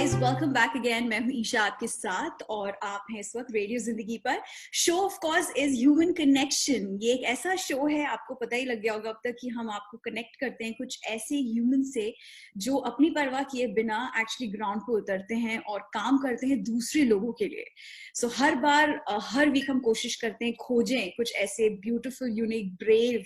Guys, welcome back again. मैं हूं ईशा आपके साथ और आप हैं इस वक्त रेडियो जिंदगी पर। Show off course is human connection. ये एक ऐसा शो है, आपको पता ही लग गया होगा अब तक, कि हम आपको कनेक्ट करते हैं कुछ ऐसे ह्यूमन से जो अपनी परवाह किए बिना एक्चुअली ग्राउंड पे उतरते हैं और काम करते हैं दूसरे लोगों के लिए। सो हर बार हर वीक हम कोशिश करते हैं खोजें कुछ ऐसे ब्यूटीफुल, यूनिक, ब्रेव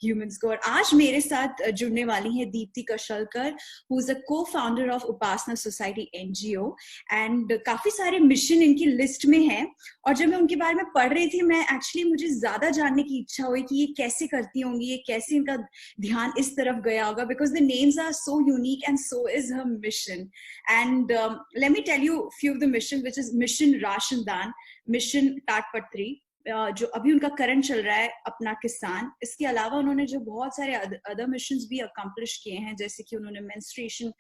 ह्यूमंस को। और आज मेरे साथ जुड़ने वाली है Deepti Kashalkar, who is a co-founder of Upasana society NGO. And काफी सारे मिशन इनकी लिस्ट में है। और जब मैं उनके बारे में पढ़ रही थी, मैं एक्चुअली मुझे ज्यादा जानने की इच्छा हुई कि ये कैसे करती होंगी, ये कैसे इनका ध्यान इस तरफ गया होगा, because the names are so unique and so is her mission. And let me tell you few of the mission, which is mission ration दान, मिशन टाटपत्री, जो अभी उनका करंट चल रहा है अपना किसान। इसके अलावा उन्होंने जो बहुत सारे अदर मिशंस भी अकम्प्लिश किए हैं, जैसे कि उन्होंने मेंस्ट्रुएशन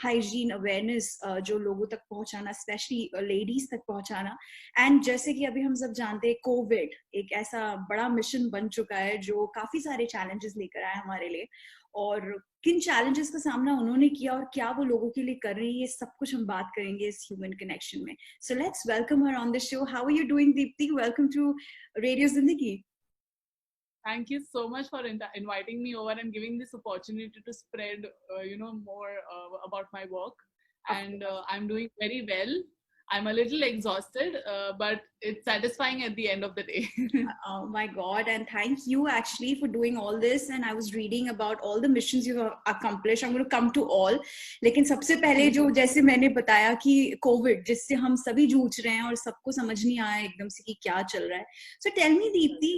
हाइजीन अवेयरनेस जो लोगों तक पहुंचाना, स्पेशली लेडीज तक पहुंचाना। एंड जैसे कि अभी हम सब जानते हैं, कोविड एक ऐसा बड़ा मिशन बन चुका है जो काफी सारे चैलेंजेस लेकर आया हमारे लिए। और किन चैलेंजेस का सामना उन्होंने किया और क्या वो लोगों के लिए कर रही है, ये सब कुछ हम बात करेंगे इस ह्यूमन कनेक्शन में। So let's welcome her on the show. How are you doing Deepti? Welcome to radio Zindagi. Thank you so much for inviting me over and giving this opportunity to spread, more about my work. And I'm doing very well. I'm a little exhausted, but it's satisfying at the end of the day. Oh my God. And thank you actually for doing all this. And I was reading about all the missions you've accomplished. I'm going to come to all. लेकिन सबसे पहले जो जैसे मैंने बताया कि Covid जिससे हम सभी जूझ रहे हैं और सबको समझ नहीं आया एकदम से कि क्या चल रहा है. So tell me, Deepti,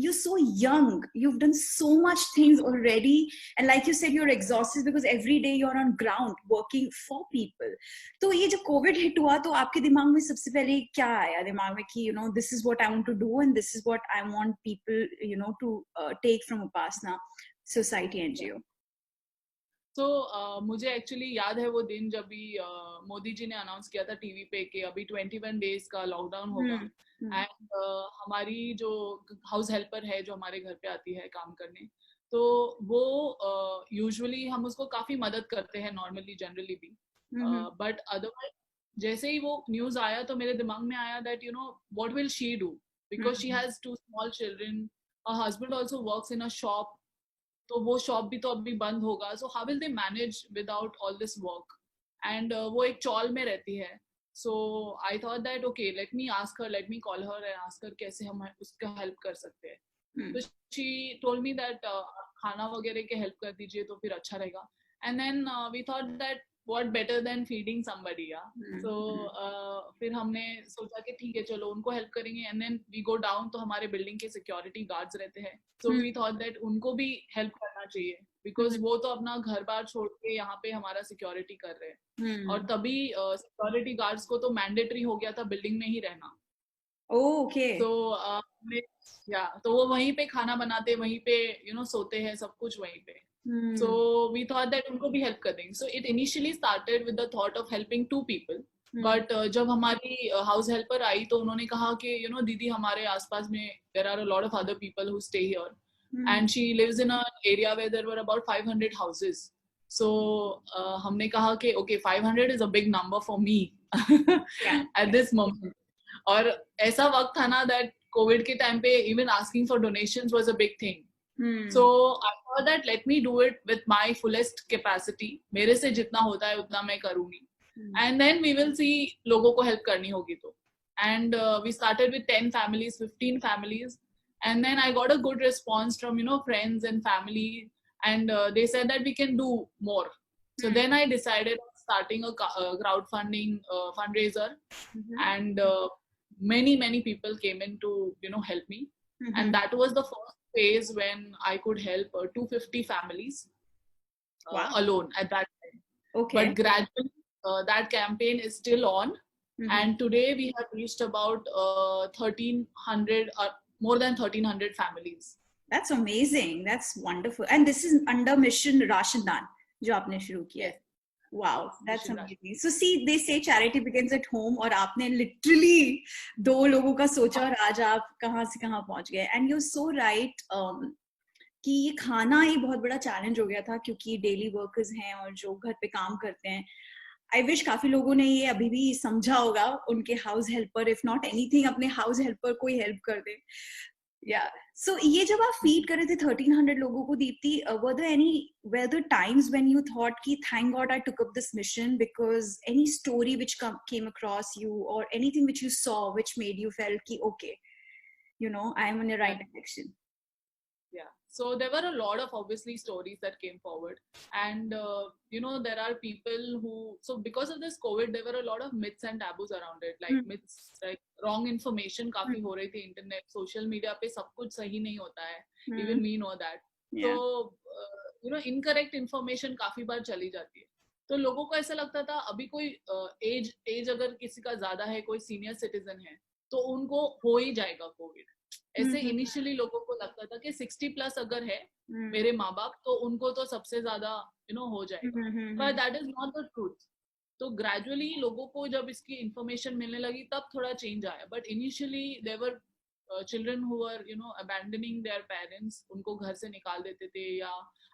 you're so young, you've done so much things already, and like you said, you're exhausted because every day you're on ground working for people. तो ये जब कोविड हिट हुआ तो आपके दिमाग में सबसे पहले क्या आया दिमाग में कि this is what I want to do and this is what I want people to take from Upasana society NGO? मुझे एक्चुअली याद है वो दिन जब भी मोदी जी ने अनाउंस किया था टीवी पे कि अभी 21 डेज का लॉकडाउन होगा। एंड हमारी जो हाउस हेल्पर है जो हमारे घर पे आती है काम करने, तो वो यूजुअली हम उसको काफी मदद करते हैं नॉर्मली, जनरली भी। बट अदरवाइज जैसे ही वो न्यूज आया तो मेरे दिमाग में आया that what will she do, because she has 2 small children, husband also works in a shop, तो वो शॉप भी तो अभी बंद होगा। So how will they manage without all this work? And वो एक चॉल में रहती है। So I thought that okay, let me ask her, let me call her and ask her कैसे हम उसका हेल्प कर सकते हैं। तो शी टोल्ड मी दैट खाना वगैरह के हेल्प कर दीजिए तो फिर अच्छा रहेगा। And then we thought that what better than feeding somebody. So फिर हमने सोचा कि ठीक है चलो उनको हेल्प करेंगे। And then we go down, तो हमारे बिल्डिंग के सिक्योरिटी गार्ड्स रहते हैं, सो वी थॉट दैट उनको भी हेल्प करना चाहिए, बिकॉज वो तो अपना घर बार छोड़ के यहाँ पे हमारा सिक्योरिटी कर रहे हैं। और तभी सिक्योरिटी गार्ड्स को तो मैंडेटरी हो गया था बिल्डिंग में ही रहना। ओके। तो वो वहीं पे खाना बनाते, वहीं पे सोते हैं, सब कुछ वहीं पे। So we thought that उनको भी हेल्प कर देंगे। So it initially started with the thought of helping 2 people. But जब हमारी हाउस हेल्पर आई तो उन्होंने कहा कि दीदी हमारे आसपास में there are a lot of other people who stay here, and she lives in an area where there were about 500 houses. So हमने कहा कि okay, 500 is a big number for me at this moment. और ऐसा वक्त था ना that Covid के time पे even asking for donations was a big thing. So I thought that let me do it with my fullest capacity. मेरे से जितना होता है उतना मैं करूँगी, and then we will see लोगों को help करनी होगी तो। And we started with 10 families, 15 families, and then I got a good response from friends and family, and they said that we can do more. So then I decided on starting a crowdfunding fundraiser, and many people came in to help me, and that was the first phase when I could help 250 families alone at that time. Okay. But gradually that campaign is still on, and today we have reached about 1,300 or more than 1,300 families. That's amazing. That's wonderful. And this is under mission Rashan Dan जो आपने शुरू किया है. Wow, that's amazing. So see, they say charity begins at home, और आपने literally 2 लोगों का सोचा और आज आप कहाँ से कहाँ पहुंच गए. And you're so right कि ये खाना ही बहुत बड़ा चैलेंज हो गया था, क्योंकि डेली वर्कर्स हैं और जो घर पे काम करते हैं, आई विश काफी लोगों ने ये अभी भी समझा होगा, उनके house helper, if not anything अपने हाउस हेल्पर कोई हेल्प कर दे. या सो ये जब आप फीड कर रहे थे 1300 लोगों को, Deepti, were there times when you thought ki thank God I took up this mission, because any story which came across you or anything which you saw which made you felt ki okay, I am in the right direction? Yeah, so there were a lot of obviously stories that came forward, and there are people who, so because of this COVID there were a lot of myths and taboos around it, like myths, like wrong information काफी हो रही थी internet, social media पे सब कुछ सही नहीं होता है, even we know that. So incorrect information काफी बार चली जाती है, तो लोगों को ऐसा लगता था अभी कोई एज अगर किसी का ज्यादा है, कोई सीनियर सिटीजन है, तो उनको हो ही जाएगा कोविड, ऐसे इनिशियली लोगों को लगता था कि 60 प्लस अगर है मेरे माँ बाप, तो उनको तो सबसे ज्यादा हो जाएगा, but that is not the truth. तो ग्रेजुअली लोगों को जब इसकी इंफॉर्मेशन मिलने लगी तब थोड़ा चेंज आया, but initially there were children who were abandoning their parents, उनको घर से निकाल देते थे, या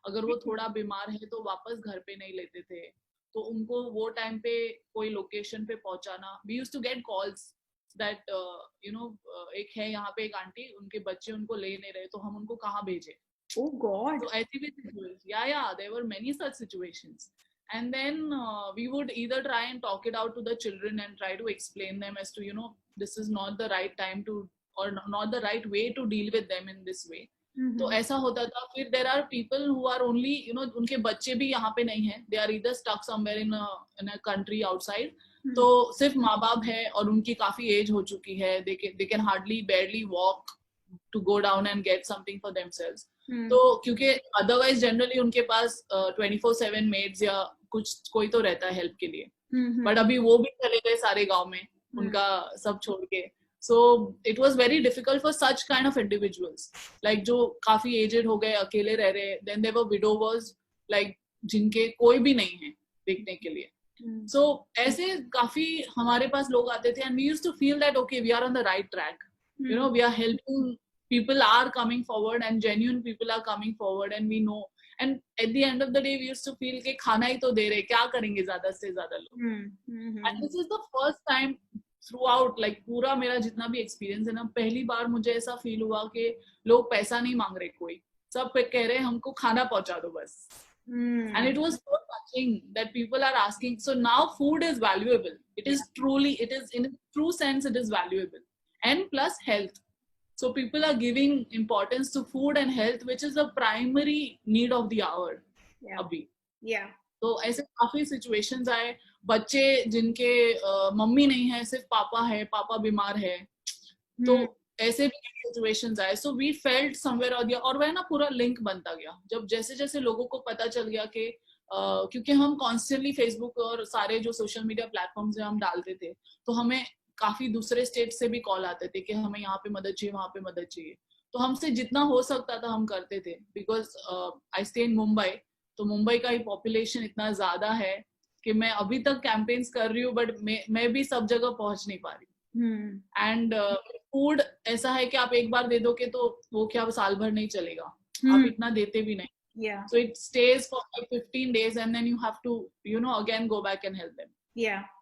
अगर वो थोड़ा बीमार है तो वापस घर पे नहीं लेते थे, तो उनको वो टाइम पे कोई लोकेशन पे पहुंचाना. We used to get calls that एक है यहाँ पे एक आंटी, उनके बच्चे उनको ले नहीं रहे, तो हम उनको कहाँ भेजे. Oh God. So ऐसी भी situations, yeah, there were many such situations, and then we would either try and talk it out to the children and try to explain them as to this is not the right time to, or not the right way to deal with them in this way. तो ऐसा होता था. फिर there are people who are only उनके बच्चे भी यहाँ पे नहीं है, they are either stuck somewhere in a country outside, तो सिर्फ माँ बाप है और उनकी काफी एज हो चुकी है, they can hardly barely walk to go down and get something for themselves. तो क्योंकि अदरवाइज जनरली उनके पास 24/7 मेड्स या कुछ कोई तो रहता है हेल्प के लिए, बट अभी वो भी चले गए सारे गांव में उनका सब छोड़ के. So it was very difficult for such kind of individuals, like जो काफी एजेड हो गए, अकेले रह रहे. Then there were widowers, like जिनके कोई भी नहीं है देखने के लिए. So ऐसे काफी हमारे पास लोग आते थे, and we used to feel that okay, we are on the right track. We are helping, people are coming forward and genuine people are coming forward, and we know, and at the end of the day we used to feel कि खाना ही तो दे रहे, क्या करेंगे ज्यादा से ज्यादा लोग. And this is the first time throughout, like पूरा मेरा जितना भी एक्सपीरियंस है ना, पहली बार मुझे ऐसा फील हुआ कि लोग पैसा नहीं मांग रहे, कोई सब कह रहे हमको खाना पहुंचा दो बस. And it was so touching that people are asking. So now food is valuable. It is truly, it is in a true sense, it is valuable. And plus health. So people are giving importance to food and health, which is the primary need of the hour. अभी. Yeah. तो ऐसे काफी situations आए, बच्चे जिनके mummy नहीं है, सिर्फ पापा है, पापा बीमार है, तो ऐसे भी सिचुएशंस आए. सो वी फेल्ट समवेयर और दिया, और वह ना पूरा लिंक बनता गया जब जैसे जैसे लोगों को पता चल गया कि क्योंकि हम कॉन्स्टेंटली फेसबुक और सारे जो सोशल मीडिया प्लेटफॉर्म्स हैं हम डालते थे, तो हमें काफी दूसरे स्टेट से भी कॉल आते थे कि हमें यहाँ पे मदद चाहिए, वहाँ पे मदद चाहिए. तो हमसे जितना हो सकता था हम करते थे, because I stay in Mumbai, तो मुंबई का ही पॉपुलेशन इतना ज्यादा है कि मैं अभी तक कैंपेन्स कर रही हूँ, बट मैं भी सब जगह पहुंच नहीं पा रही. एंड फूड ऐसा है कि आप एक बार दे दोगे तो वो क्या साल भर नहीं चलेगा, आप इतना देते भी नहीं. So it stays for like 15 days and then you have to again go back and help them.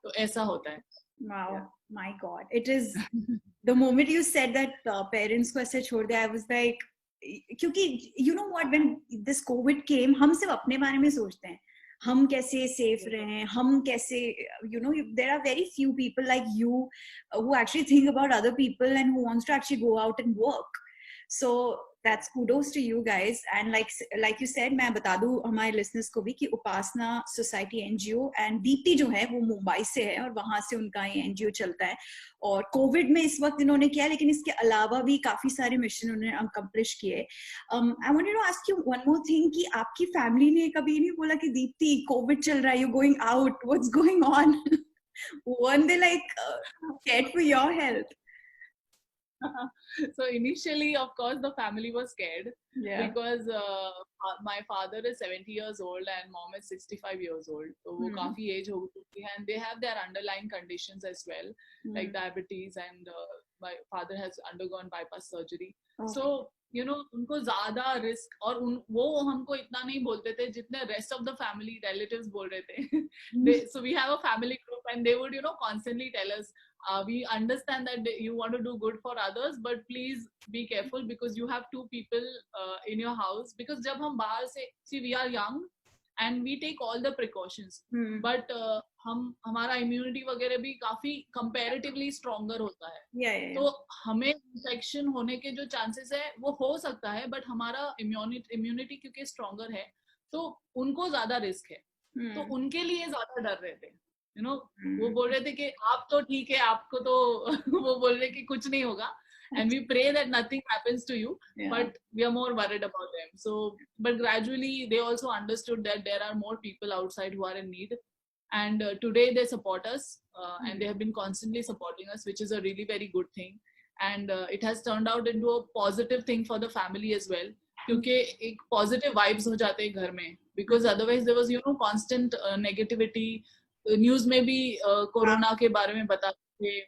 तो ऐसा होता है. Wow. My God, it is the moment you said that parents को ऐसे छोड़ दे, I was like, क्योंकि you know what, when this COVID came, हम सिर्फ अपने बारे में सोचते हैं, हम कैसे सेफ रहें, हम कैसे, there are very few people like you who actually think about other people and who wants to actually go out and work. So that's kudos to you guys. And like you said, मैं बता दूं हमारे listeners को भी कि उपासना society NGO and Deepti जो है वो मुंबई से है और वहां से उनका ये NGO चलता है. और कोविड में इस वक्त इन्होंने किया, लेकिन इसके अलावा भी काफी सारे मिशन उन्होंने अकम्प्लिश किए. I wanted to ask you one more thing कि आपकी फैमिली ने कभी नहीं बोला कि दीप्ति कोविड चल रहा है, you're going out, what's going on? Weren't they like scared for your health? So initially, of course, the family was scared because my father is 70 years old and mom is 65 years old. So वो काफी age हो चुकी है, and they have their underlying conditions as well, like diabetes, and my father has undergone bypass surgery. So you know, उनको ज्यादा risk, और वो हमको इतना नहीं बोलते थे जितने rest of the family relatives बोल रहे थे. So we have a family group and they would, you know, constantly tell us, we understand that you want to do good for others, but please be careful because you have two people in your house. Because जब हम बाहर से, see, we are young and we take all the precautions, but हमारा immunity वगैरह भी काफी comparatively stronger होता है. तो हमें इन्फेक्शन होने के जो चांसेस है वो हो सकता है, बट हमारा इम्यूनिटी क्योंकि स्ट्रॉन्गर है तो उनको ज्यादा रिस्क है. तो उनके लिए ज्यादा डर रहे थे, यू नो. वो बोल रहे थे कि आप तो ठीक है, आपको तो वो बोल रहे कि कुछ नहीं होगा, and we pray that nothing happens to you, but we are more worried about them. So but gradually they also understood that there are more people outside who are in need, and today they support us, and they have been constantly supporting us, which is a really very good thing. And it has turned out into a positive thing for the family as well, क्योंकि एक positive vibes हो जाते हैं घर में, because otherwise there was, you know, constant negativity. News में भी corona के बारे में बताते थे,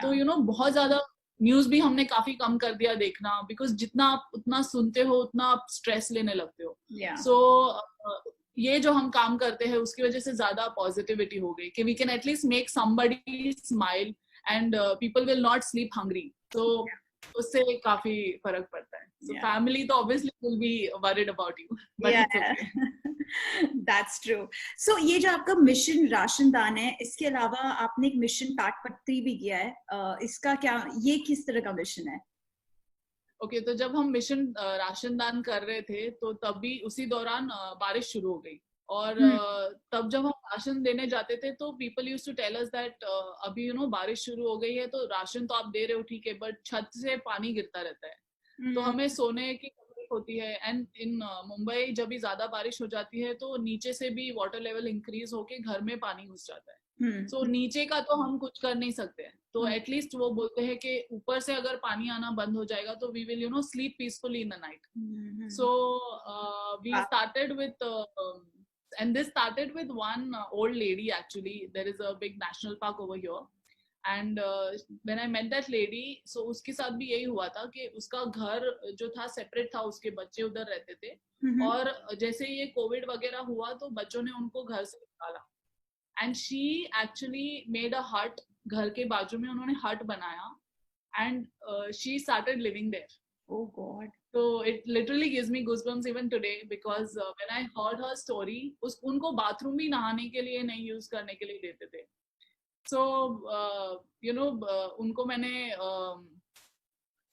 तो यू नो बहुत ज्यादा न्यूज भी हमने काफी कम कर दिया देखना, बिकॉज जितना आप उतना सुनते हो उतना आप स्ट्रेस लेने लगते हो. सो ये जो हम काम करते हैं उसकी वजह से ज्यादा पॉजिटिविटी हो गई कि we can at least make somebody smile and people will not sleep hungry. तो उससे काफी फर्क पड़ता है. So family तो obviously will be worried about you, but it's okay. That's true. So ये जो आपका मिशन राशन दान है, इसके अलावा आपने एक मिशन ताटपत्री भी किया है. इसका क्या, ये किस तरह का मिशन है? Okay, तो जब हम मिशन राशन दान कर रहे थे तो तभी उसी दौरान बारिश शुरू हो गई, और तब जब हम राशन देने जाते थे तो people used to tell us that अभी यू नो बारिश शुरू हो गई है तो राशन तो आप दे रहे हो ठीक है, बट छत से पानी गिरता रहता है, तो हमें सोने की तकलीफ होती है. एंड इन मुंबई जब भी ज्यादा बारिश हो जाती है तो नीचे से भी वाटर लेवल इंक्रीज होके घर में पानी घुस जाता है. सो नीचे का तो हम कुछ कर नहीं सकते हैं, तो एटलीस्ट वो बोलते हैं कि ऊपर से अगर पानी आना बंद हो जाएगा तो we will, you know, sleep peacefully in the night. So we started with and this started with one old lady. Actually there is a big national park over here, and when I met that lady, so उसके साथ भी यही हुआ था कि उसका घर जो था सेपरेट था, उसके बच्चे उधर रहते थे, और जैसे ये कोविड वगैरह हुआ तो बच्चों ने उनको घर से निकाला, and she actually made a hut. घर के बाजू में उन्होंने हट बनाया, and she started living there. Oh God. So it literally gives me goosebumps even today, because when I heard her story, उनको बाथरूम भी नहाने के लिए नहीं यूज करने के लिए देते थे. So you know, उनको मैंने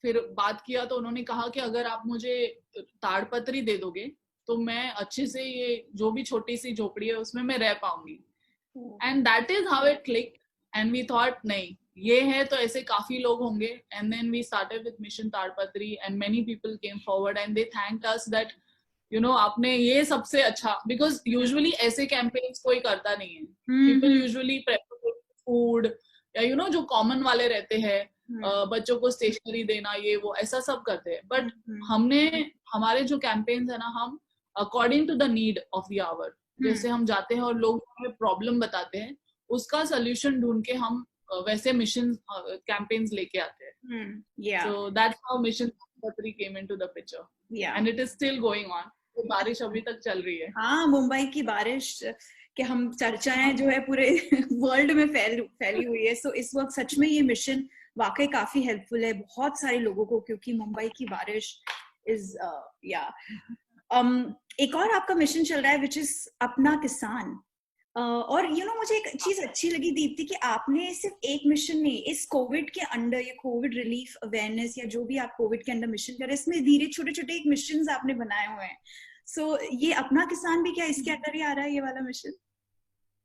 फिर बात किया तो उन्होंने कहा कि अगर आप मुझे ताड़पत्री दे दोगे तो मैं अच्छे से ये जो भी छोटी सी झोपड़ी है उसमें मैं रह पाऊंगी. And that is how it click, and we thought नहीं ये है तो ऐसे काफी लोग होंगे. And then we started with mission Taadpatri, and many people came forward and they thanked us that, you know, आपने ये सबसे अच्छा, बिकॉज यूजुअली ऐसे कैंपेन्स कोई करता नहीं है. पीपल यूजुअली प्रेफर फूड, या यू नो जो कॉमन वाले रहते हैं, बच्चों को स्टेशनरी देना, ये वो ऐसा सब करते हैं. बट हमने हमारे जो कैंपेन्स है ना, हम according to the need of the hour, जैसे हम जाते हैं और लोग हमें प्रॉब्लम बताते हैं, उसका सोल्यूशन ढूंढ के हम वैसे मिशन कैंपेन्स लेके आते हैं. So that's how mission Taadpatri came into the picture, and it is still going on. तो बारिश अभी तक चल रही है. हाँ, मुंबई की बारिश के हम चर्चाएं जो है पूरे वर्ल्ड में फैली हुई है. सो इस वक्त सच में ये मिशन वाकई काफी हेल्पफुल है बहुत सारे लोगों को, क्योंकि मुंबई की बारिश इज एक और आपका मिशन चल रहा है विच इज अपना किसान. और यू नो मुझे एक चीज अच्छी लगी दीप्ति कि आपने सिर्फ एक मिशन नहीं, इस कोविड के अंडर, ये कोविड रिलीफ अवेयरनेस या जो भी आप कोविड के अंदर मिशन कर रहे हैं, इसमें धीरे छोटे छोटे एक मिशन आपने बनाए हुए हैं. सो ये अपना किसान भी क्या इसके अंदर ही आ रहा है, ये वाला मिशन?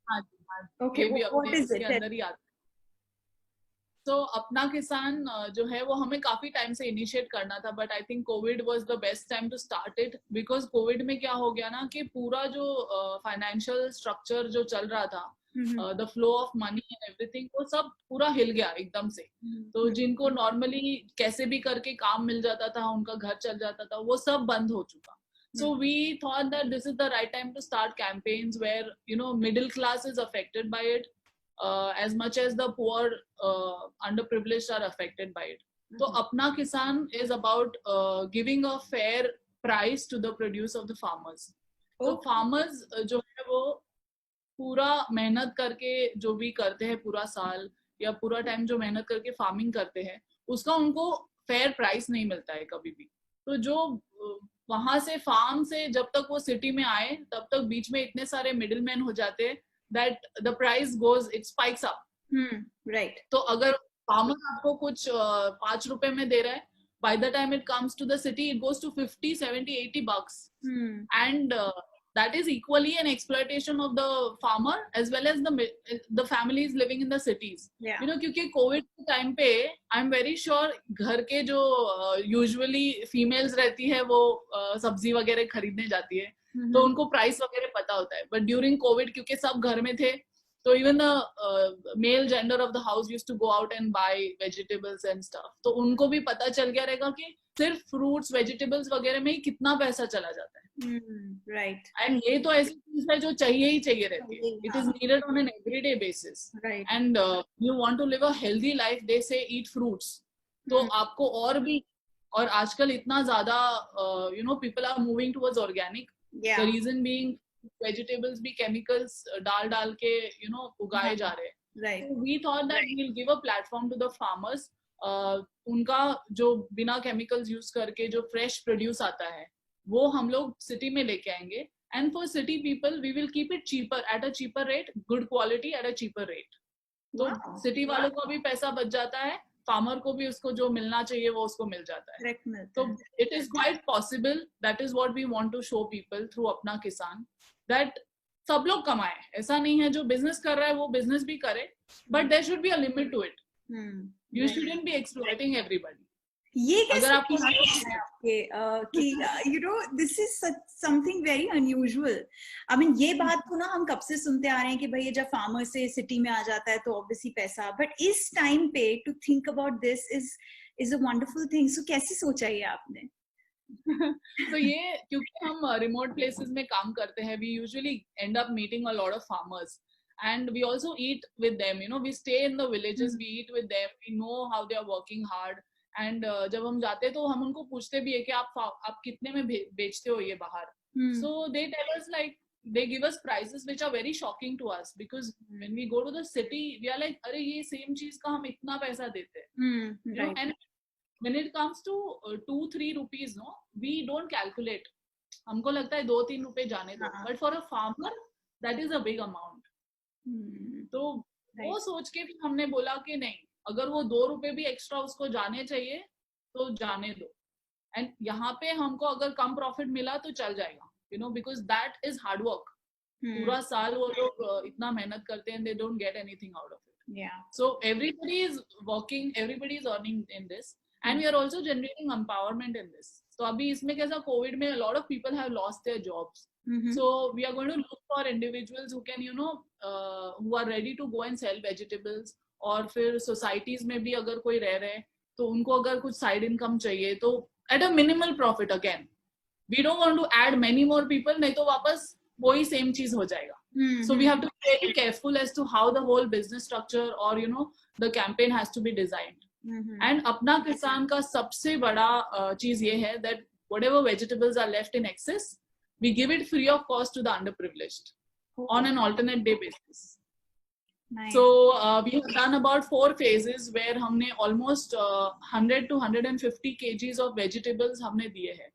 हाँ जी, हाँ जी. Okay, what is it? अंदर ही आता है. तो अपना किसान जो है वो हमें काफी टाइम से इनिशिएट करना था, but I think Covid was the best time to start it, because Covid में क्या हो गया ना कि पूरा जो फाइनेंशियल स्ट्रक्चर जो चल रहा था, the flow of money and everything, वो सब पूरा हिल गया एकदम से. तो जिनको नॉर्मली कैसे भी करके काम मिल जाता था, उनका घर चल जाता था, वो सब बंद हो चुका. So we thought that this is the right time to start campaigns where, you know, middle class is affected by it as much as the poor underprivileged are affected by it. तो अपना किसान is about giving a fair price to the produce of the farmers. तो farmers जो है वो पूरा मेहनत करके जो भी करते हैं पूरा साल या पूरा टाइम जो मेहनत करके फार्मिंग करते हैं उसका उनको फेयर प्राइस नहीं मिलता है कभी भी. तो जो वहां से फार्म से जब तक वो सिटी में आए तब तक बीच में इतने सारे मिडिल मैन हो जाते हैं that the price goes it spikes up. Right. तो अगर फार्मर आपको कुछ 5 रुपए में दे रहा है, by the time it comes to the city it goes to 50 70 80 bucks. And that is equally an exploitation of the farmer as well as the families living in the cities. You know, क्योंकि Covid के time पे I am very sure घर के जो usually females रहती है वो सब्जी वगैरह खरीदने जाती है तो उनको प्राइस वगैरह पता होता है. बट ड्यूरिंग कोविड क्योंकि सब घर में थे तो even the male gender of the house used to go out and buy vegetables and stuff. तो उनको भी पता चल गया रहेगा कि सिर्फ फ्रूट्स वेजिटेबल्स वगैरह में ही कितना पैसा चला जाता है. राइट. एंड ये तो ऐसी चीज है जो चाहिए ही चाहिए रहती है. It is needed on an everyday basis. And you want to live a healthy life, they say eat fruits. तो आपको और भी, और आजकल इतना ज्यादा you know people are moving towards organic. The reason being vegetables भी केमिकल्स डाल के यू नो उगाए जा रहे हैं. Right. So we thought that we'll give a platform to the farmers. उनका जो बिना केमिकल्स यूज करके जो फ्रेश प्रोड्यूस आता है वो हम लोग सिटी में लेके आएंगे. And for city people we will keep it cheaper at a cheaper rate, good quality at a cheaper rate. तो सिटी वालों को भी पैसा बच जाता है, फार्मर को भी उसको जो मिलना चाहिए वो उसको मिल जाता है. तो it is quite possible. That is what we want to show people through Apna Kisan, that सब लोग कमाए. ऐसा नहीं है जो बिजनेस कर रहा है वो बिजनेस भी करे, but there should be a limit to it. You shouldn't be exploiting everybody. ये कैसे आपके कि you know this is something very unusual. I mean ये बात को ना हम कब से सुनते आ रहे हैं कि भाई जब फार्मर से सिटी में आ जाता है तो ऑब्वियसली पैसा, बट इस टाइम पे to think about this is a wonderful thing. So कैसे सोचा ये आपने? तो ये क्योंकि हम रिमोट प्लेसेस में काम करते हैं, we usually end up meeting a lot of farmers and we also eat with them. You know, we stay in the villages, we eat with them, we know how they are working hard. And जब हम जाते तो हम उनको पूछते भी है कि आप कितने में बेचते हो ये बाहर. So they tell us like they give us prices which are very shocking to us because when we go to the city we are like अरे ये सेम चीज का हम इतना पैसा देते हैं. You know, and when it comes to 2-3 rupees, no, we don't calculate. हमको लगता है 2-3 रुपए जाने दो, but for a farmer that is a big amount. तो वो सोच के भी हमने बोला कि नहीं, अगर वो 2 रुपए भी एक्स्ट्रा उसको जाने चाहिए तो जाने दो. एंड यहाँ पे हमको अगर कम प्रॉफिट मिला तो चल जाएगा, you know, because that is hard work. पूरा साल वो लोग इतना मेहनत करते हैं, they don't get anything out of it. So everybody is working, everybody is earning in this, and we are also generating empowerment in this. तो अभी इसमें कैसा, कोविड में a lot of people have lost their jobs. So we are going to look for individuals who can, you know, who are ready to go and sell vegetables. और फिर societies में भी अगर कोई रह रहे तो उनको अगर कुछ side income चाहिए तो at a minimal profit again. We don't want to add many more people, नहीं तो वापस वही same चीज हो जाएगा. So we have to be very careful as to how the whole business structure or you know the campaign has to be designed. And अपना किसान का सबसे बड़ा चीज ये है that whatever vegetables are left in excess, we give it free of cost to the underprivileged on an alternate day basis. Nice. So we have done about 4 phases where हमने almost 100 to 150 kgs of vegetables हमने दिए हैं.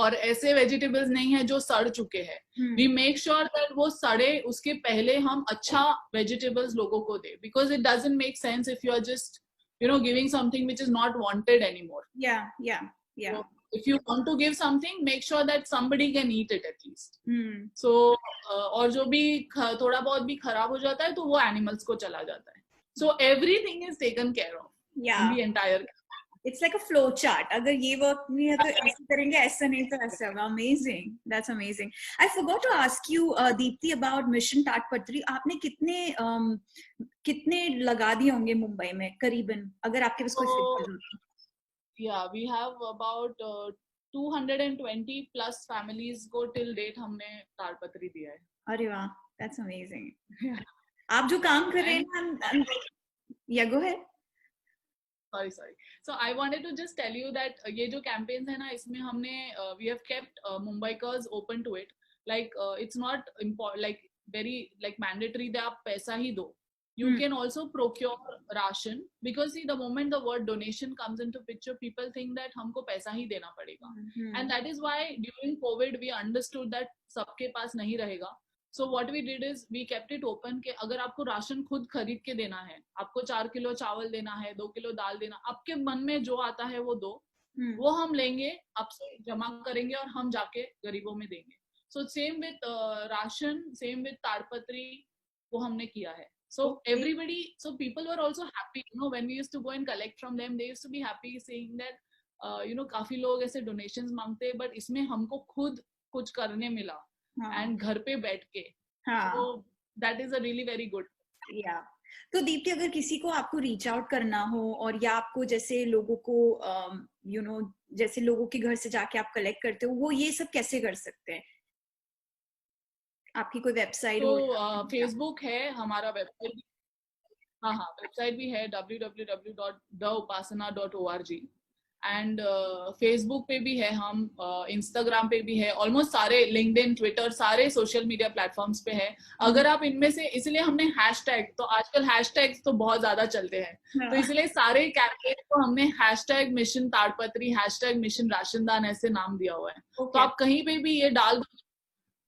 और ऐसे vegetables नहीं है जो सड़ चुके हैं. We make sure that वो सड़े उसके पहले हम अच्छा vegetables लोगों को दे, because it doesn't make sense if you are just, you know, giving something which is not wanted anymore. So, if you want to give something, make sure that somebody can eat it at least. So और जो भी थोड़ा बहुत भी खराब हो जाता है तो वो animals को चला जाता है. So everything is taken care of. In the entire. It's like a flow chart. अगर ये work नहीं है तो ऐसे करेंगे, ऐसा नहीं तो ऐसा. Amazing. That's amazing. I forgot to ask you, Deepti, about Mission Tatpatri. आपने कितने लगा दिए होंगे मुंबई में करीबन, अगर आपके पास कोई फिगर हो? Yeah, we have about 220 plus families को till date हमने ताड़पत्री दिया है. अरे वाह, that's amazing. आप जो काम कर रहे हैं, yeah, go ahead. sorry. So I wanted to just tell you that ये जो campaigns है ना, इसमें हमने we have kept Mumbaikars open to it. Like it's not like very like mandatory that आप पैसा ही दो. You can also procure ration, because see, the moment the word donation comes into picture, people think that हमको पैसा ही देना पड़ेगा. And that is why during COVID we understood that सबके पास नहीं रहेगा. So what we did is we kept it open कि अगर आपको राशन खुद खरीद के देना है, आपको 4 किलो चावल देना है, 2 किलो दाल देना, आपके मन में जो आता है वो दो, वो हम लेंगे, आपसे जमा करेंगे और हम जाके गरीबों में देंगे. So same with ration, same with ताड़पत्री, वो हमने किया है. So everybody, so people were also happy, you know, when we used to go and collect from them, they used to be happy saying that you know, काफी लोग ऐसे donations मांगते हैं, but इसमें हमको खुद कुछ करने मिला. And घर पे बैठ के. So that is a really very good. Yeah. तो दीप्ति, अगर किसी को आपको रीच आउट करना हो, और या आपको जैसे लोगों को यू नो जैसे लोगों के घर से जाके आप कलेक्ट करते हो, वो ये सब कैसे कर सकते हैं? आपकी कोई वेबसाइट हो? तो फेसबुक है हमारा, वेबसाइट, हाँ, वेबसाइट भी है www.theupasana.org. एंड फेसबुक पे भी है हम, इंस्टाग्राम पे भी है, ऑलमोस्ट सारे, लिंक्डइन, ट्विटर, सारे सोशल मीडिया प्लेटफॉर्म्स पे है. अगर आप इनमें से, इसलिए हमने हैशटैग, तो आजकल हैशटैग्स तो बहुत ज्यादा चलते हैं, तो इसलिए सारे कैंपेन को हमने हैशटैग मिशन ताड़पत्री, हैशटैग मिशन राशनदान ऐसे नाम दिया हुआ है. तो आप कहीं पे भी ये डाल दो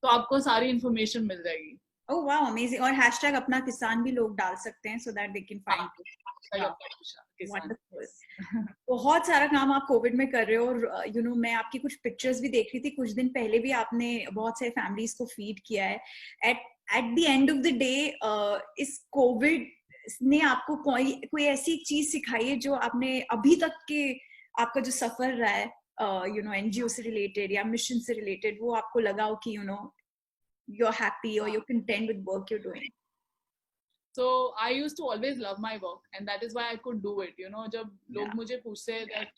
तो आपको सारी इंफॉर्मेशन मिल जाएगी. Oh wow, amazing. और हैशटैग अपना किसान भी लोग डाल सकते हैं, so that they can find you. Wonderful. बहुत सारा काम आप कोविड में कर रहे हो, और यू नो मैं आपकी कुछ पिक्चर्स भी देख रही थी, कुछ दिन पहले भी आपने बहुत सारे फैमिलीज को फीड किया है. At the end of the day इस कोविड ने आपको कोई ऐसी चीज सिखाई है जो आपने अभी तक के आपका जो सफर रहा है यू नो एनजीओ से रिलेटेड या मिशन से रिलेटेड, वो आपको लगा हो कि you no you're happy or you're content with work you're doing? So I used to always love my work, and that is why I could do it. You know, जब लोग मुझे पूछते हैं that,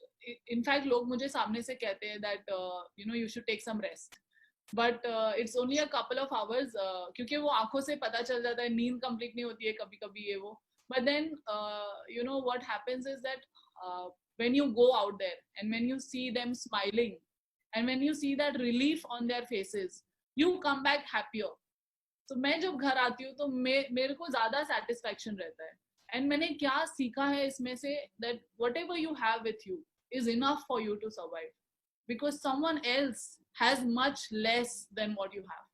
in fact लोग मुझे सामने से कहते हैं that you know, you should take some rest, but it's only a couple of hours, क्योंकि वो आंखों से पता चल जाता है, नींद complete नहीं होती है कभी-कभी ये वो. But then you know what happens is that when you go out there and when you see them smiling and when you see that relief on their faces, you come back happier. तो मैं जब घर आती हूँ तो मेरे को ज्यादा satisfaction रहता है. And मैंने क्या सीखा है इसमें से, that whatever you have with you is enough for you to survive, because someone else has much less than what you have.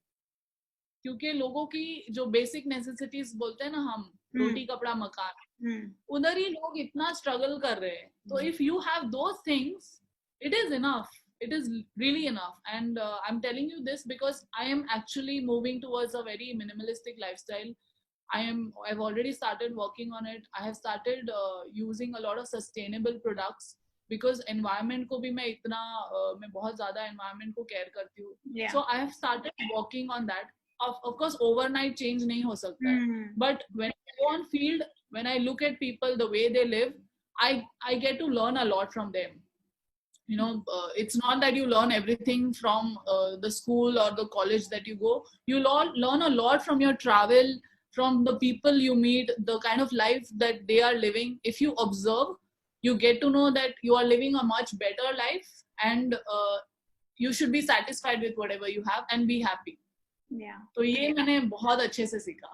क्योंकि लोगों की जो basic necessities बोलते हैं ना हम, रोटी कपड़ा मकान, उधर ही लोग इतना struggle कर रहे हैं. तो if you have those things, it is enough. It is really enough. And I'm telling you this because I am actually moving towards a very minimalistic lifestyle. I've already started working on it. I have started using a lot of sustainable products, because environment को भी मैं बहुत ज़्यादा environment को care करती हूँ. So I have started working on that. Of course overnight change नहीं हो सकता है. But when I go on field, when I look at people, the way they live, I get to learn a lot from them. You know, it's not that you learn everything from the school or the college that you go. You learn a lot from your travel, from the people you meet, the kind of life that they are living. If you observe, you get to know that you are living a much better life, and you should be satisfied with whatever you have and be happy. तो ये मैंने बहुत अच्छे से सीखा.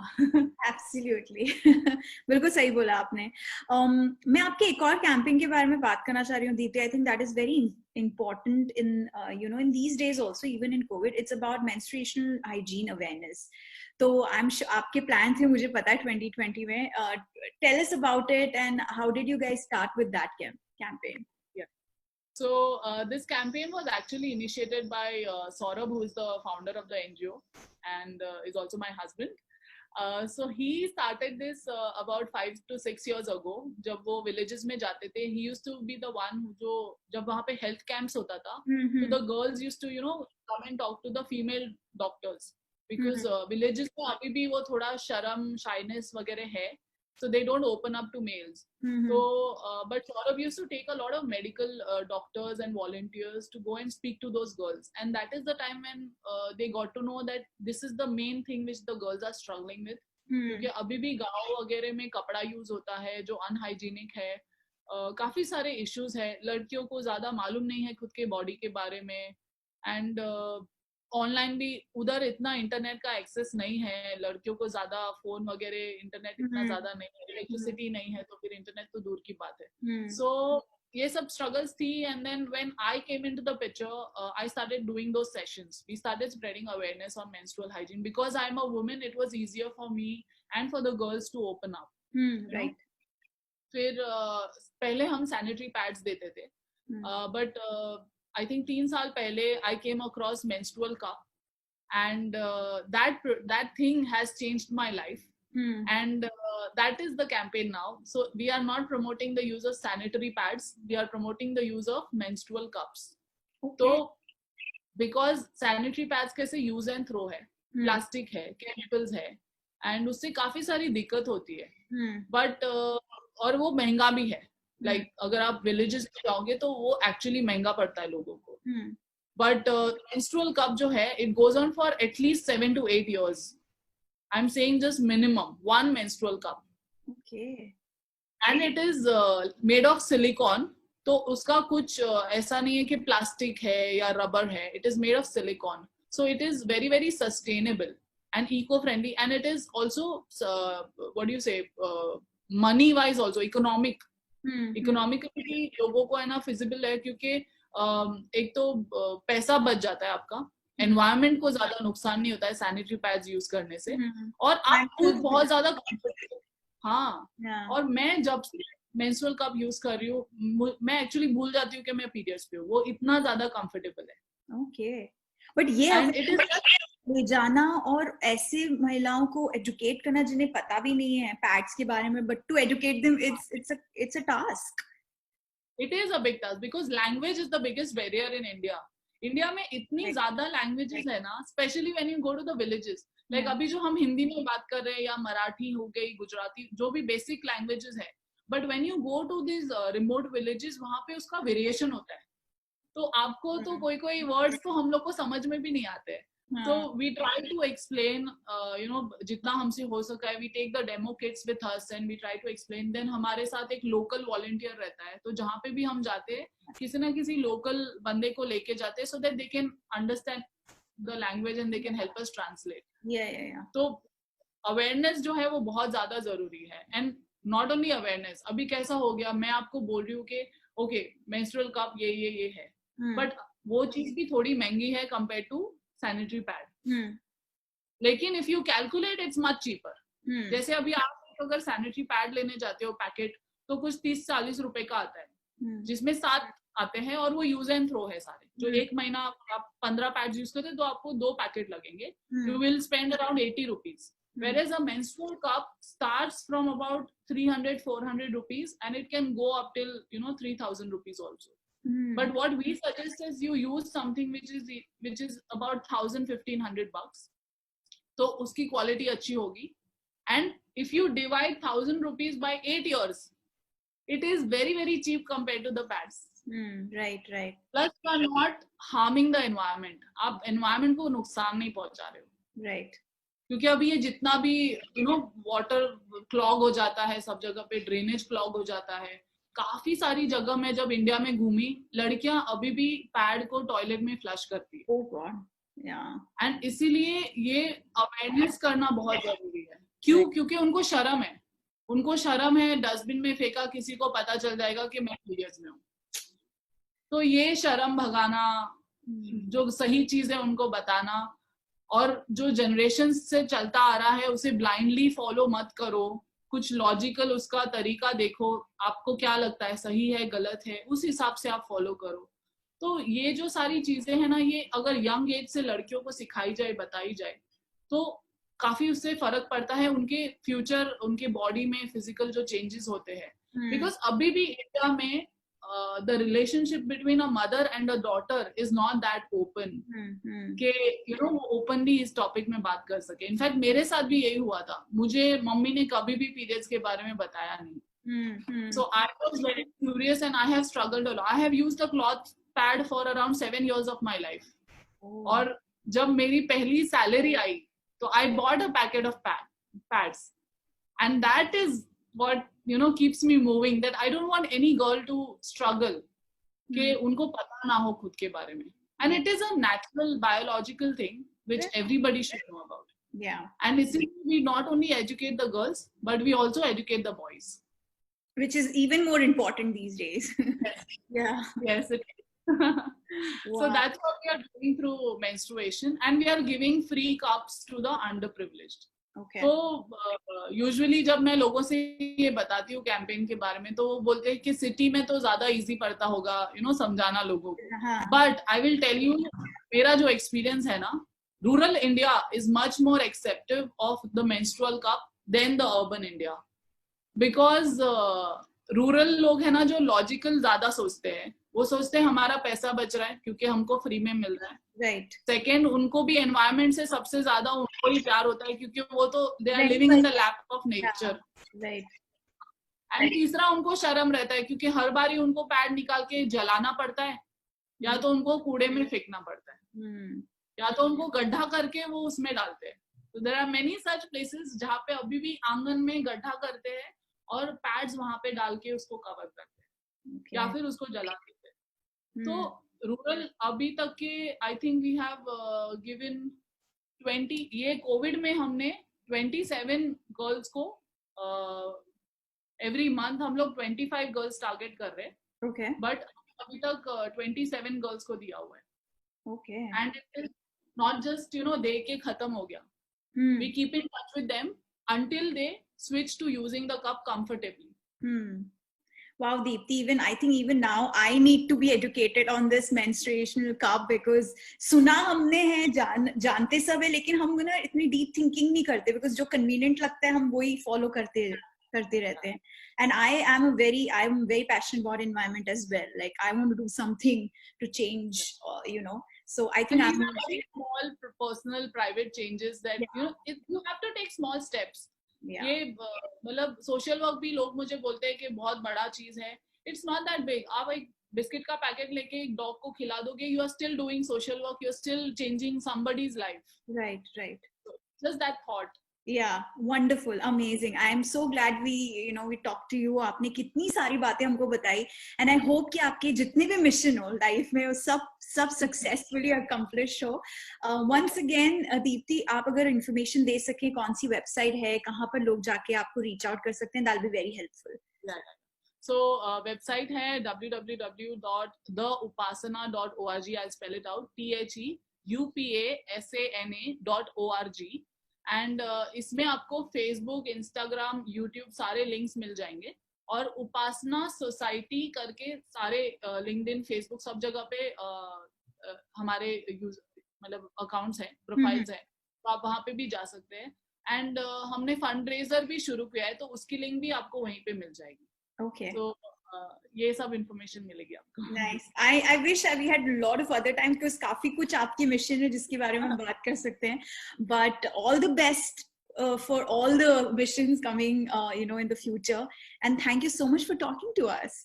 Absolutely. बिल्कुल सही बोला आपने. मैं आपके एक और कैंपिंग के बारे में बात करना चाह रही हूँ Deepti. I think that is very important in you know in these days also, even in COVID. It's about menstruation hygiene awareness. तो I'm sure आपके प्लान थे, मुझे पता है 2020 में. Tell us about it, and how did you guys start with that campaign? So this campaign was actually initiated by Saurabh, who is the founder of the NGO and is also my husband. So he started this about 5 to 6 years ago. जब वो villages में जाते थे, he used to be the one who जो जब वहाँ पे health camps होता था, so the girls used to, you know, come and talk to the female doctors, because villages में अभी भी वो थोड़ा शर्म, shyness वगैरह है. So they don't open up to males. So, but Saurabh used to take a lot of medical doctors and volunteers to go and speak to those girls. And that is the time when they got to know that this is the main thing which the girls are struggling with. क्योंकि अभी भी गाँव वगैरह में कपड़ा use होता है जो अनहाइजीनिक है. काफी सारे इश्यूज है, लड़कियों को ज्यादा मालूम नहीं है खुद के बॉडी के बारे में, एंड ऑनलाइन भी उधर इतना इंटरनेट का एक्सेस नहीं है, लड़कियों को ज्यादा फोन वगैरह इंटरनेट इतना ज्यादा नहीं है, इलेक्ट्रिसिटी नहीं है, तो फिर इंटरनेट तो दूर की बात है. सो ये सब स्ट्रगल्स थी. And then when I came into the picture, I started doing those sessions. We started spreading awareness on menstrual hygiene because I am a woman. It was easier for me and for the girls to open up. Right. फिर पहले हम sanitary pads देते थे, but I think 3 साल पहले I came across menstrual cup, and that thing has changed my life. And that is the campaign now. So we are not promoting the use of sanitary pads, we are promoting the use of menstrual cups. So because sanitary pads कैसे use and throw है, plastic है, chemicals है, and उससे काफी सारी दिक्कत होती है. But और वो महंगा भी है. Like अगर आप villages में जाओगे तो वो actually महंगा पड़ता है लोगों को. But menstrual cup जो है, it goes on for at least 7 to 8 years. I'm saying just minimum 1 menstrual cup. Okay. And it is made of silicone. तो उसका कुछ ऐसा नहीं है कि प्लास्टिक है या रबर है. It is made of silicone. So it is very very sustainable and eco-friendly, and it is also what do you say, money wise also economic. Economically लोगों को है ना feasible है, क्योंकि एक तो पैसा बच जाता है आपका, एनवायरनमेंट को ज्यादा नुकसान नहीं होता है सैनिटरी पैड्स यूज करने से, और आप खुद बहुत ज्यादा कंफर्टेबल. हाँ, और मैं जब से मेंस्ट्रुअल कप यूज कर रही हूँ, मैं एक्चुअली भूल जाती हूँ कि मैं पीरियड्स पे हूँ. वो इतना ज्यादा कंफर्टेबल है. ओके. बट ये ले जाना और ऐसे महिलाओं को एजुकेट करना जिन्हें पता भी नहीं है पैड्स के बारे में, but to educate them it's a task. It is a big task because language is the biggest barrier in India. India में इतनी ज्यादा languages है ना, especially when you go to the villages. Like अभी जो हम हिंदी में बात कर रहे हैं, या मराठी हो गई, गुजराती, जो भी basic languages है, but when you go to these remote villages, वहाँ पे उसका variation होता है. तो आपको तो कोई words तो हम लोग को समझ में भी नहीं आते. So we try to explain, जितना हमसे हो सका है. We take the demo kits with us and we try to explain. Then हमारे साथ एक local volunteer रहता है, तो जहाँ पे भी हम जाते हैं, किसी ना किसी local बंदे को लेके जाते हैं, so that they can understand the language and they can help us translate. Yeah. तो awareness जो है वो बहुत ज्यादा जरूरी है. And not only awareness, अभी कैसा हो गया, मैं आपको बोल रही हूँ कि okay, menstrual cup ये है, but वो चीज भी थोड़ी महंगी है compared to सैनिटरी पैड. लेकिन if you calculate its much cheaper. जैसे अभी आप अगर सैनिटरी पैड लेने जाते हो पैकेट, तो कुछ 30-40 रुपए का आता है, जिसमें 7 आते हैं, और वो यूज एंड थ्रो है सारे. जो एक महीना आप 15 पैड यूज करते तो आपको 2 पैकेट लगेंगे. You will spend around 80 rupees. Whereas a menstrual cup starts from about 300-400 rupees, and it can go up till 3,000 rupees also. But what we suggest is you use something which is about 1,000-1,500 bucks. तो उसकी quality अच्छी होगी. And if you divide 1,000 rupees by 8 years, it is very very cheap compared to the pads. Right. Plus you are not harming the environment. आप environment को नुकसान नहीं पहुंचा रहे हो. Right. क्योंकि अभी ये जितना भी वाटर क्लॉग हो जाता है, सब जगह पे ड्रेनेज क्लॉग हो जाता है. काफी सारी जगह मैं जब इंडिया में घूमी, लड़कियां अभी भी पैड को टॉयलेट में फ्लश करती है. Oh God. Yeah. एंड इसीलिए ये अवेयरनेस करना बहुत जरूरी है. क्यों? क्योंकि उनको शर्म है डस्टबिन में फेंका, किसी को पता चल जाएगा कि मैं पीरियड्स में हूँ. तो ये शर्म भगाना, जो सही चीज है उनको बताना, और जो जनरेशन से चलता आ रहा है उसे ब्लाइंडली फॉलो मत करो. कुछ लॉजिकल उसका तरीका देखो, आपको क्या लगता है सही है गलत है, उस हिसाब से आप फॉलो करो. तो ये जो सारी चीजें हैं ना, ये अगर यंग एज से लड़कियों को सिखाई जाए, बताई जाए, तो काफी उससे फर्क पड़ता है उनके फ्यूचर, उनके बॉडी में फिजिकल जो चेंजेस होते हैं. बिकॉज अभी भी इंडिया में the relationship between a mother and a daughter is not that open कि openly इस टॉपिक में बात कर सके. इनफैक्ट मेरे साथ भी यही हुआ था. मुझे मम्मी ने कभी भी पीरियड्स के बारे में बताया नहीं. So I was very curious and I have struggled a lot. I have used a cloth pad for around 7 years of my life. और जब मेरी पहली सैलरी आई, तो I bought a packet of pads, and that is what keeps me moving, that I don't want any girl to struggle कि उनको पता ना हो खुद के बारे में. And it is a natural biological thing which everybody should know about. Yeah. And it's, we not only educate the girls, but we also educate the boys. Which is even more important these days. Yes. Yeah. Yes, it is. Wow. So that's what we are doing through menstruation, and we are giving free cups to the underprivileged. Okay. तो usually जब मैं लोगों से ये बताती हूँ campaign के बारे में, तो वो बोलते हैं कि सिटी में तो ज्यादा इजी पड़ता होगा समझाना लोगों को. But I will tell you, मेरा जो एक्सपीरियंस है ना, rural India is much more acceptive of the menstrual cup than the urban India. Because rural लोग है ना, जो लॉजिकल ज्यादा सोचते हैं, वो सोचते हैं हमारा पैसा बच रहा है क्योंकि हमको फ्री में मिल रहा है. राइट. सेकेंड, उनको भी एनवायरमेंट से सबसे ज्यादा उनको ही प्यार होता है क्योंकि वो तो they are living in the lap of nature. Right. And तीसरा, उनको शर्म रहता है क्योंकि हर बारी उनको पैड निकाल के जलाना पड़ता है, या तो उनको कूड़े में फेंकना पड़ता है, या तो उनको गड्ढा करके वो उसमें डालते हैं. तो there are many such places जहाँ पे अभी भी आंगन में गड्ढा करते हैं और पैड्स वहां पे डाल के उसको कवर करते हैं, या फिर उसको जला देते हैं. तो रूरल अभी तक के I think we have given 20, ये कोविड में हमने 27 गर्ल्स को एवरी मंथ हम लोग 25 गर्ल्स टारगेट कर रहे हैं. ओके. बट अभी तक 27 गर्ल्स को दिया हुआ है. Okay. And it is not just दे के खत्म हो गया. We keep in touch with them until they switch to using the cup comfortably. Wow, Deepti, I think even now I need to be educated on this menstruational cup, because सुना हमने है, जानते सब है, लेकिन हम ना इतनी deep thinking नहीं करते, because जो convenient लगता है हम वही follow करते रहते हैं. And I am very passionate about environment as well. Like I want to do something to change, So I think I'm very small personal private changes that you have to take small steps. ये मतलब social work भी लोग मुझे बोलते हैं कि बहुत बड़ा चीज है. It's not that big. आप एक बिस्किट का पैकेट लेके एक डॉग को खिला दोगे, you are still doing social work, you are still changing somebody's life. Right. So just that thought. Yeah, wonderful, amazing. I am so glad we talked to you. आपने कितनी सारी बातें हमको बताई, and I hope कि आपके जितने भी मिशन हो लाइफ में वो सब सक्सेसफुली अकम्प्लिश हो. Once again, दीप्ति, आप अगर इंफॉर्मेशन दे सके, कौन सी वेबसाइट है, कहाँ पर लोग जाके आपको रीच आउट कर सकते हैं, that'll be very helpful. So website है www.theupasana.org. I'll spell it out, theupasana.org. And इसमें आपको फेसबुक, इंस्टाग्राम, यूट्यूब सारे लिंक्स मिल जाएंगे, और उपासना सोसाइटी करके सारे लिंक्डइन, फेसबुक, सब जगह पे हमारे मतलब अकाउंट्स हैं, प्रोफाइल्स हैं, तो आप वहां पे भी जा सकते हैं. एंड हमने फंड रेजर भी शुरू किया है, तो उसकी लिंक भी आपको वहीं पे मिल जाएगी. ओके. तो ये सब इंफॉर्मेशन मिलेगी आपको. Nice. I wish we had lot of other time, because काफी कुछ आपकी मिशन है जिसके बारे में हम बात कर सकते हैं. But all the best for all the missions coming in the future, and thank you so much for talking to us.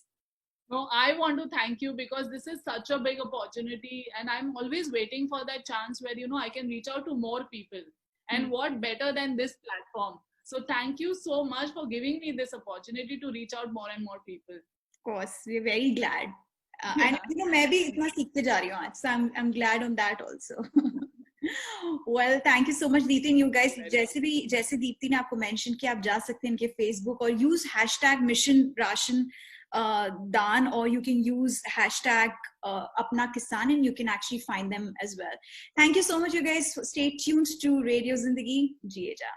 No, I want to thank you because this is such a big opportunity, and I'm always waiting for that chance where I can reach out to more people, and what better than this platform. So thank you so much for giving me this opportunity to reach out more and more people. Of course, we're very glad. And मैं भी इतना सीखते जा रही हूँ आज, so I'm glad on that also. Well, thank you so much, Deepti. You guys, जैसे दीप्ति ने आपको mention किया, आप जा सकते हैं इनके Facebook और use #mission Ration Dan, or you can use #Apna Kisan, and you can actually find them as well. Thank you so much, you guys. Stay tuned to Radio Zindagi. Jiye ja.